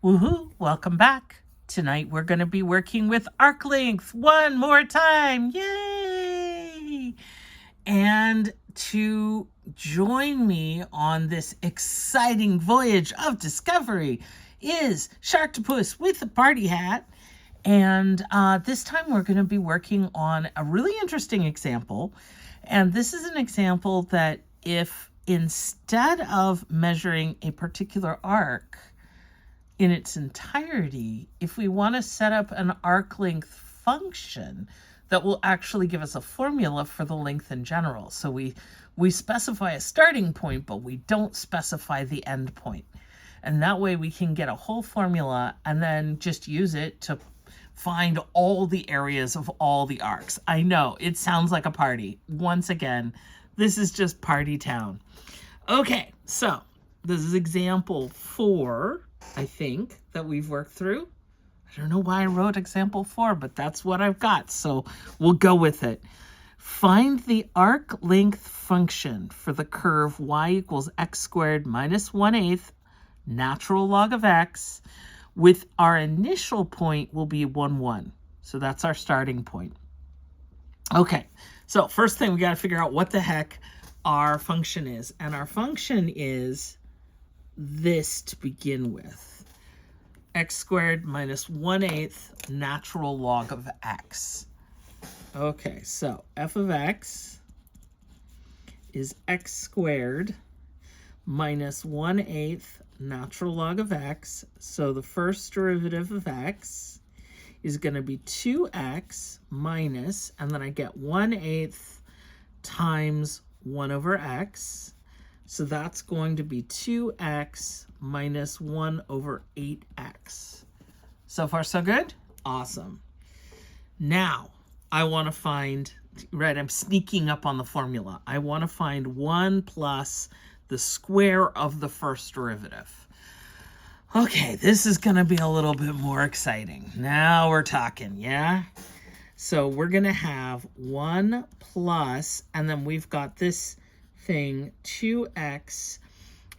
Woohoo! Welcome back. Tonight we're going to be working with arc length one more time. Yay! And to join me on this exciting voyage of discovery is Sharktopus with a party hat. And this time we're going to be working on a really interesting example. And this is an example that if instead of measuring a particular arc in its entirety, if we want to set up an arc length function that will actually give us a formula for the length in general. So we specify a starting point, but we don't specify the end point. And that way we can get a whole formula and then just use it to find all the areas of all the arcs. I know, it sounds like a party. Once again, this is just party town. Okay, so this is example 4, I think, that we've worked through. I don't know why I wrote example 4, but that's what I've got, so we'll go with it. Find the arc length function for the curve y equals x squared minus 1/8 natural log of x, with our initial point will be 1, 1. So that's our starting point. Okay, so first thing we got to figure out what the heck our function is. And our function is this to begin with. X squared minus 1/8 natural log of x. Okay, so f of x is x squared minus 1/8 natural log of x. So the first derivative of x is going to be 2x minus, and then I get 1/8 times 1 over x. So that's going to be 2x minus 1 over 8x. So far, so good? Awesome. Now, I want to find, right, I'm sneaking up on the formula. I want to find 1 plus the square of the first derivative. Okay, this is going to be a little bit more exciting. Now we're talking, yeah? So we're going to have 1 plus, and then we've got this thing, 2x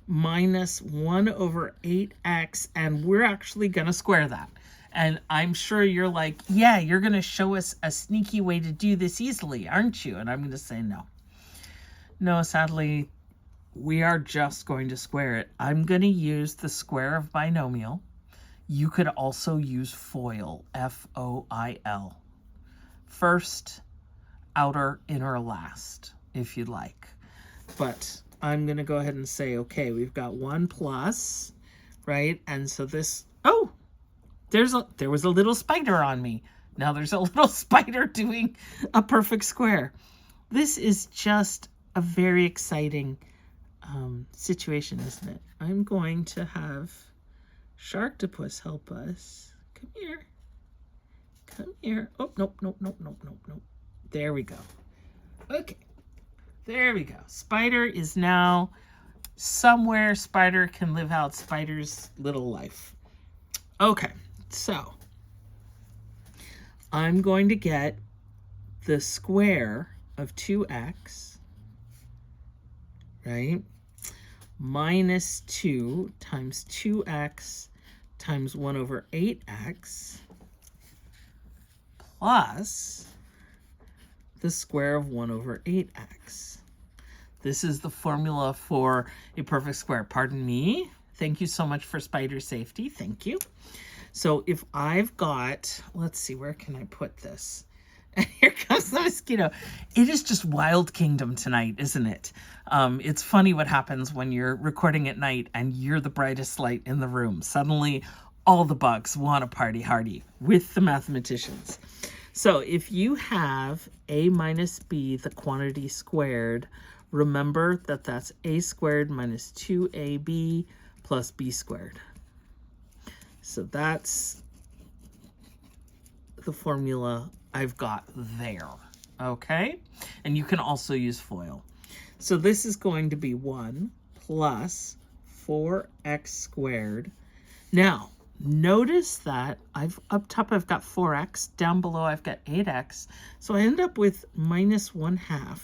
minus 1 over 8x, and we're actually going to square that. And I'm sure you're like, yeah, you're going to show us a sneaky way to do this easily, aren't you? And I'm going to say no. No, sadly, we are just going to square it. I'm going to use the square of binomial. You could also use FOIL, F-O-I-L. First, outer, inner, last, if you'd like. But I'm going to go ahead and say, okay, we've got 1 plus, right? And so this, oh, there was a little spider on me. Now there's a little spider doing a perfect square. This is just a very exciting situation, isn't it? I'm going to have Sharktopus help us. Come here. Come here. Oh, nope, nope, nope, nope, nope, nope. There we go. Okay. There we go. Spider is now somewhere. Spider can live out Spider's little life. Okay, so I'm going to get the square of 2x, right, minus 2 times 2x times 1 over 8x plus the square of 1 over 8x. This is the formula for a perfect square. Pardon me. Thank you so much for spider safety. Thank you. So if I've got, let's see, where can I put this? And here comes the mosquito. It is just Wild Kingdom tonight, isn't it? It's funny what happens when you're recording at night and you're the brightest light in the room. Suddenly, all the bugs want to party hardy with the mathematicians. So if you have a minus b, the quantity squared, remember that that's a squared minus 2ab plus b squared. So that's the formula I've got there, okay? And you can also use FOIL. So this is going to be 1 plus 4x squared. Now, notice that up top I've got 4x, down below I've got 8x. So I end up with minus 1/2,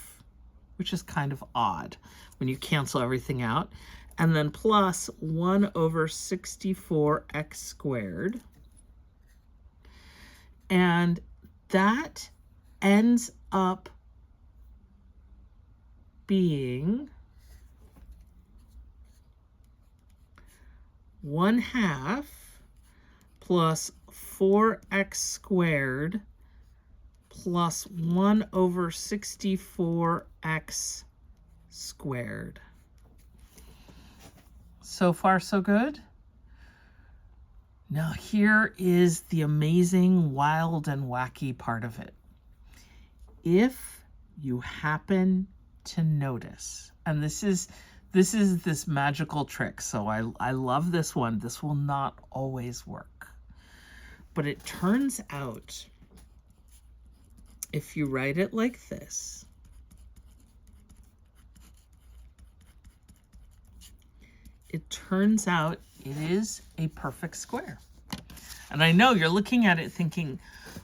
which is kind of odd when you cancel everything out. and then plus 1 over 64x squared. And that ends up being 1/2 plus 4x squared plus 1 over 64x squared. So far, so good? Now here is the amazing, wild, and wacky part of it. If you happen to notice, and this is this magical trick, so I love this one. This will not always work. But it turns out, if you write it like this, it turns out it is a perfect square. And I know you're looking at it thinking,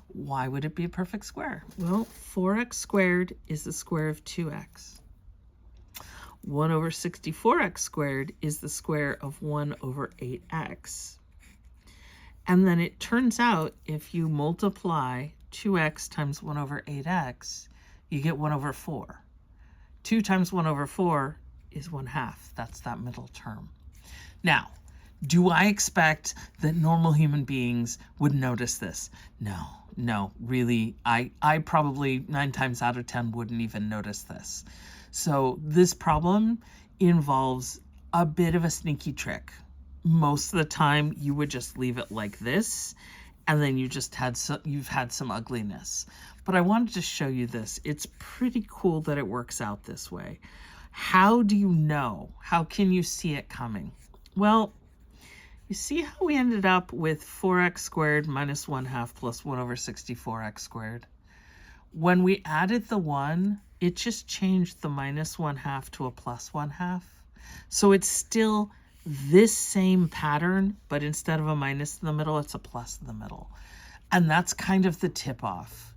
why would it be a perfect square? Well, 4x squared is the square of 2x. 1 over 64x squared is the square of 1 over 8x. And then it turns out if you multiply 2x times 1 over 8x, you get 1 over 4. 2 times 1 over 4 is 1/2. That's that middle term. Now, do I expect that normal human beings would notice this? No, really, I probably 9 times out of 10 wouldn't even notice this. So this problem involves a bit of a sneaky trick. Most of the time you would just leave it like this, and then you've had some ugliness. But I wanted to show you this. It's pretty cool that it works out this way. How do you know? How can you see it coming? Well, you see how we ended up with 4x squared minus 1/2 plus 1 over 64x squared? When we added the 1, it just changed the minus 1/2 to a plus 1/2. So it's still this same pattern, but instead of a minus in the middle, it's a plus in the middle. And that's kind of the tip-off.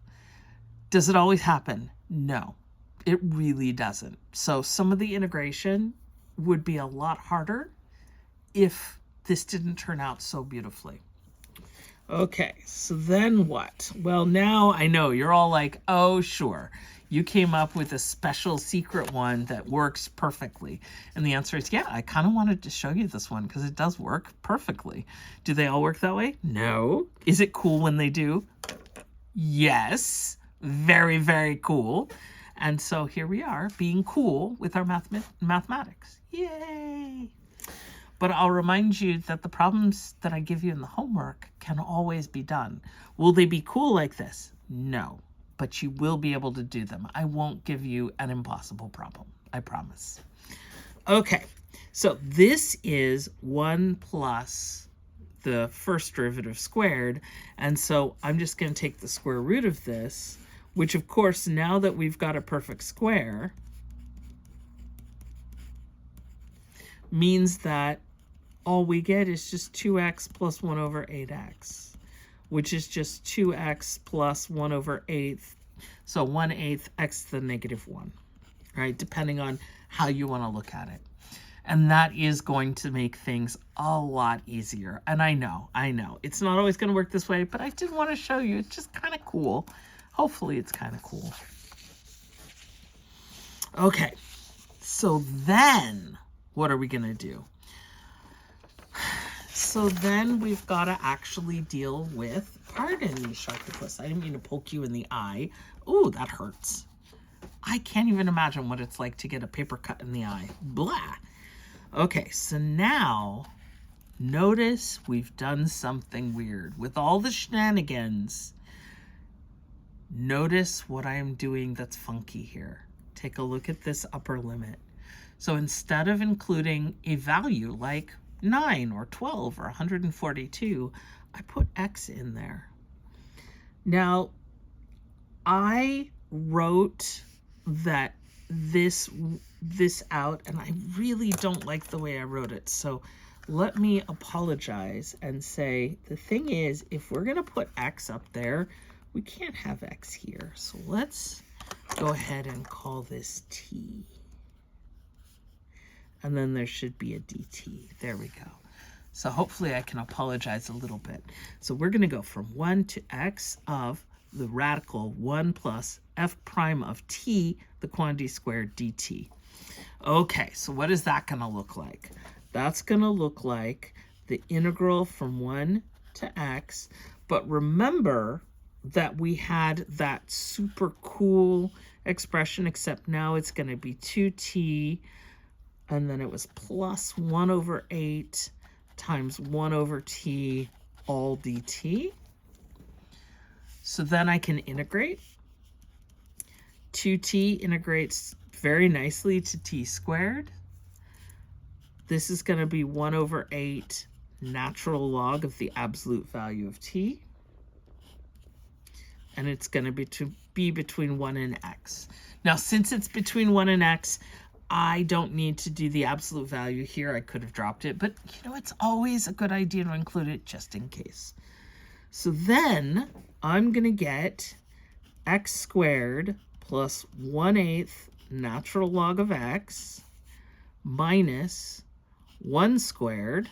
Does it always happen? No, it really doesn't. So some of the integration would be a lot harder if this didn't turn out so beautifully. Okay, so then what? Well, now I know you're all like, oh, sure. You came up with a special secret one that works perfectly. And the answer is, yeah, I kind of wanted to show you this one because it does work perfectly. Do they all work that way? No. Is it cool when they do? Yes. Very, very cool. And so here we are being cool with our mathematics. Yay. But I'll remind you that the problems that I give you in the homework can always be done. Will they be cool like this? No, but you will be able to do them. I won't give you an impossible problem, I promise. Okay, so this is 1 plus the first derivative squared, and so I'm just going to take the square root of this, which of course, now that we've got a perfect square, means that all we get is just 2x plus 1 over 8x, which is just 2x plus 1 over 8. So 1/8 x to the negative 1, right? Depending on how you want to look at it. And that is going to make things a lot easier. And I know, it's not always going to work this way, but I did want to show you. It's just kind of cool. Hopefully it's kind of cool. Okay, so then what are we going to do? So then we've got to actually deal with, pardon me, Sharktopus, I didn't mean to poke you in the eye. Ooh, that hurts. I can't even imagine what it's like to get a paper cut in the eye. Blah. Okay, so now notice we've done something weird. With all the shenanigans, notice what I am doing that's funky here. Take a look at this upper limit. So instead of including a value like 9 or 12 or 142, I put x in there. Now, I wrote this out, and I really don't like the way I wrote it. So let me apologize and say, the thing is, if we're going to put x up there, we can't have x here. So let's go ahead and call this t. and then there should be a dt. There we go. So hopefully I can apologize a little bit. So we're going to go from 1 to x of the radical 1 plus f prime of t, the quantity squared dt. Okay, so what is that going to look like? That's going to look like the integral from 1 to x. But remember that we had that super cool expression, except now it's going to be 2t, and then it was plus 1 over 8 times 1 over t all dt. So then I can integrate. 2t integrates very nicely to t squared. This is going to be 1 over 8 natural log of the absolute value of t. And it's going to be between 1 and x. Now, since it's between 1 and x, I don't need to do the absolute value here. I could have dropped it, but you know, it's always a good idea to include it just in case. So then I'm going to get x squared plus 1/8 natural log of x minus 1 squared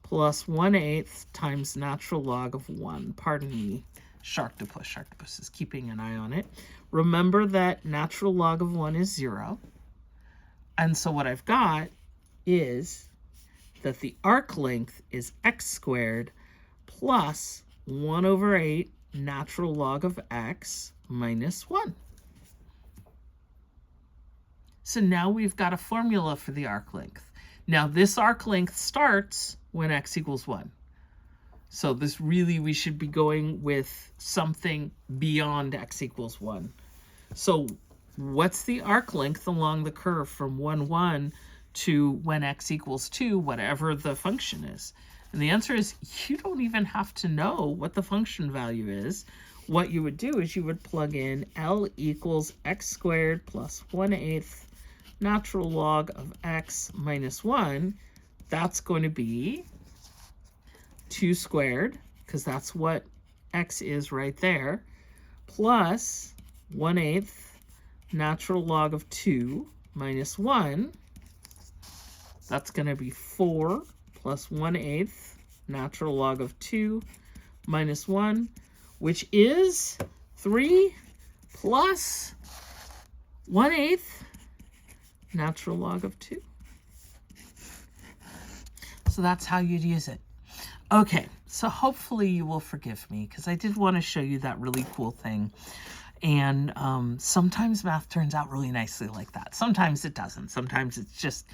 plus 1/8 times natural log of 1. Pardon me, Sharktopus. Sharktopus is keeping an eye on it. Remember that natural log of 1 is 0. And so what I've got is that the arc length is x squared plus 1 over 8 natural log of x minus 1. So now we've got a formula for the arc length. Now this arc length starts when x equals 1. So this really, we should be going with something beyond x equals 1. So what's the arc length along the curve from 1, 1 to when x equals 2, whatever the function is? And the answer is you don't even have to know what the function value is. What you would do is you would plug in L equals x squared plus 1/8 natural log of x minus 1. That's going to be 2 squared, because that's what x is right there, plus 1/8 natural log of 2 minus 1. That's going to be 4 plus 1/8 natural log of 2 minus 1, which is 3 plus 1/8 natural log of 2. So that's how you'd use it. Okay, so hopefully you will forgive me, because I did want to show you that really cool thing. And sometimes math turns out really nicely like that. Sometimes it doesn't. Sometimes it's just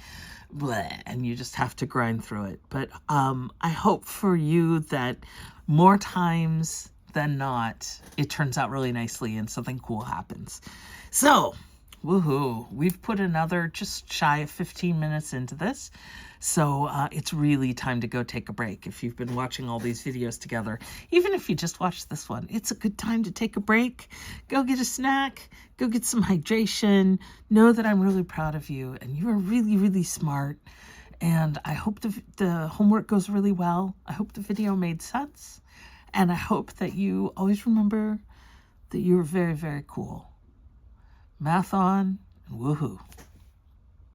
bleh, and you just have to grind through it. But I hope for you that more times than not, it turns out really nicely and something cool happens. So, woohoo, we've put another just shy of 15 minutes into this. So it's really time to go take a break. If you've been watching all these videos together, even if you just watched this one, it's a good time to take a break. Go get a snack, go get some hydration. Know that I'm really proud of you and you are really, really smart. And I hope the homework goes really well. I hope the video made sense. And I hope that you always remember that you're very, very cool. Math on and woohoo.